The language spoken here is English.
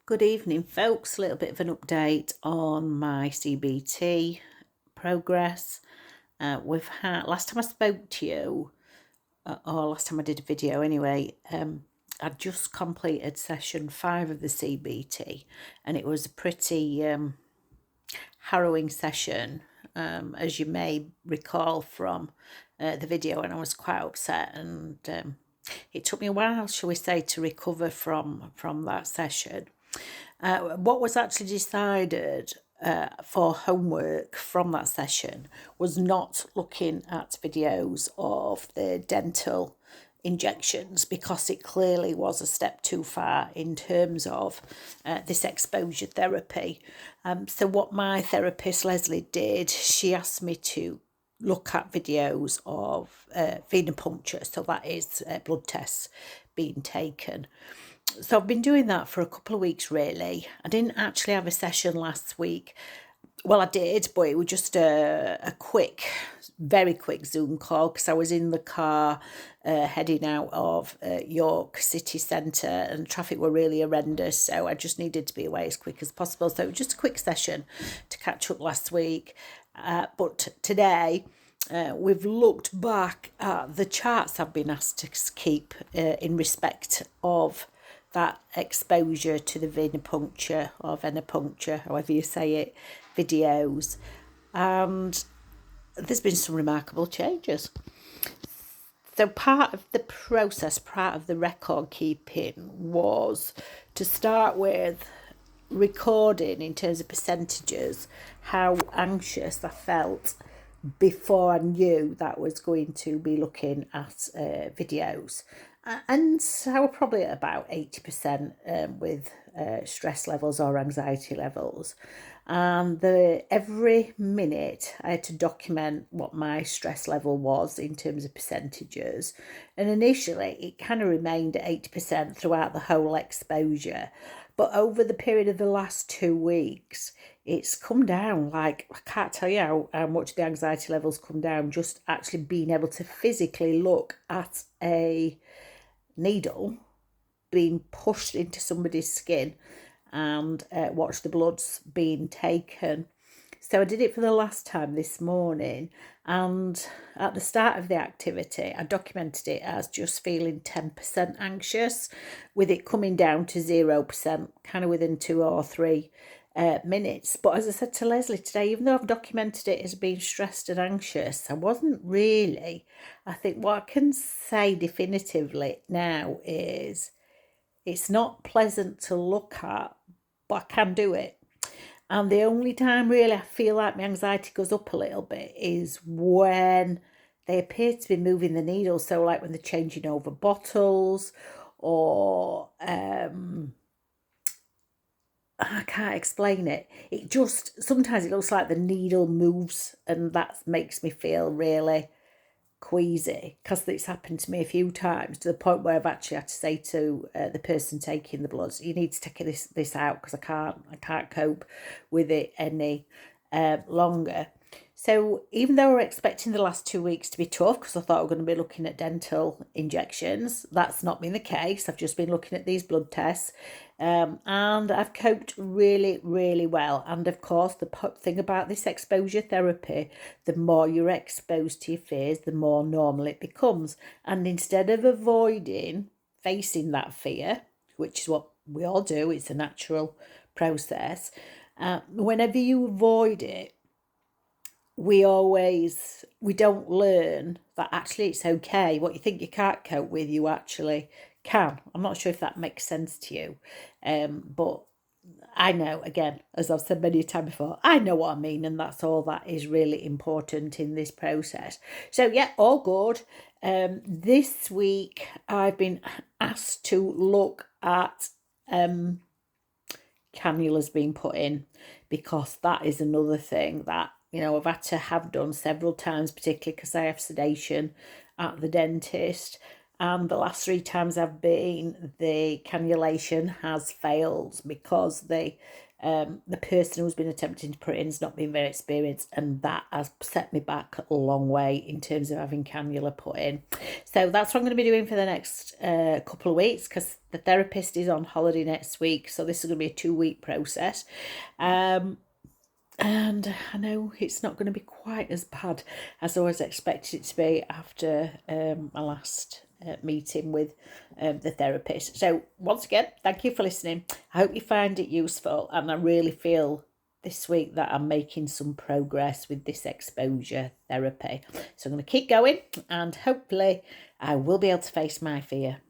Good evening, folks. A little bit of an update on my CBT progress. We've had, last time I spoke to you, or last time I did a video anyway, I just completed session 5 of the CBT, and it was a pretty harrowing session, as you may recall from the video, and I was quite upset, and it took me a while, shall we say, to recover from that session. What was actually decided for homework from that session was not looking at videos of the dental injections, because it clearly was a step too far in terms of this exposure therapy. So what my therapist Leslie did, she asked me to look at videos of venipuncture, so that is blood tests being taken. So I've been doing that for a couple of weeks, really. I didn't actually have a session last week. Well, I did, but it was just a quick, very quick Zoom call, because I was in the car heading out of York city centre, and traffic were really horrendous, so I just needed to be away as quick as possible. So it was just a quick session to catch up last week. But today, we've looked back at the charts I've been asked to keep in respect of that exposure to the venipuncture or venipuncture, however you say it, videos. And there's been some remarkable changes. So part of the process, part of the record keeping, was to start with recording in terms of percentages how anxious I felt before I knew that I was going to be looking at videos. And I was probably at about 80% with stress levels or anxiety levels. And every minute I had to document what my stress level was in terms of percentages. And initially it kind of remained at 80% throughout the whole exposure. But over the period of the last 2 weeks, it's come down. Like, I can't tell you how much the anxiety levels come down, just actually being able to physically look at a needle being pushed into somebody's skin and watch the bloods being taken. So I did it for the last time this morning, and at the start of the activity I documented it as just feeling 10% anxious, with it coming down to 0% kind of within 2 or 3 minutes. But as I said to Leslie today, even though I've documented it as being stressed and anxious, I wasn't really. I think what I can say definitively now is it's not pleasant to look at, but I can do it. And the only time really I feel like my anxiety goes up a little bit is when they appear to be moving the needle. So like when they're changing over bottles, or I can't explain it. It just, sometimes it looks like the needle moves, and that makes me feel really queasy, because it's happened to me a few times, to the point where I've actually had to say to the person taking the bloods, you need to take this out, because I can't cope with it any longer. So even though we're expecting the last 2 weeks to be tough, because I thought we were going to be looking at dental injections, that's not been the case. I've just been looking at these blood tests, and I've coped really, really well. And of course, the thing about this exposure therapy, the more you're exposed to your fears, the more normal it becomes. And instead of avoiding facing that fear, which is what we all do, it's a natural process, whenever you avoid it, we don't learn that actually it's okay. What you think you can't cope with, you actually can. I'm not sure if that makes sense to you, but I know, again, as I've said many times before, I know what I mean, and that's all that is really important in this process. So yeah, all good. This week I've been asked to look at cannulas being put in, because that is another thing that, I've had to have done several times, particularly because I have sedation at the dentist. and the last 3 times I've been, the cannulation has failed because the person who's been attempting to put it in has not been very experienced, and that has set me back a long way in terms of having cannula put in. So that's what I'm going to be doing for the next couple of weeks, because the therapist is on holiday next week, so this is going to be a 2-week process. And I know it's not going to be quite as bad as I was expected it to be after my last meeting with the therapist. So once again, thank you for listening. I hope you find it useful, and I really feel this week that I'm making some progress with this exposure therapy. So I'm going to keep going, and hopefully I will be able to face my fear.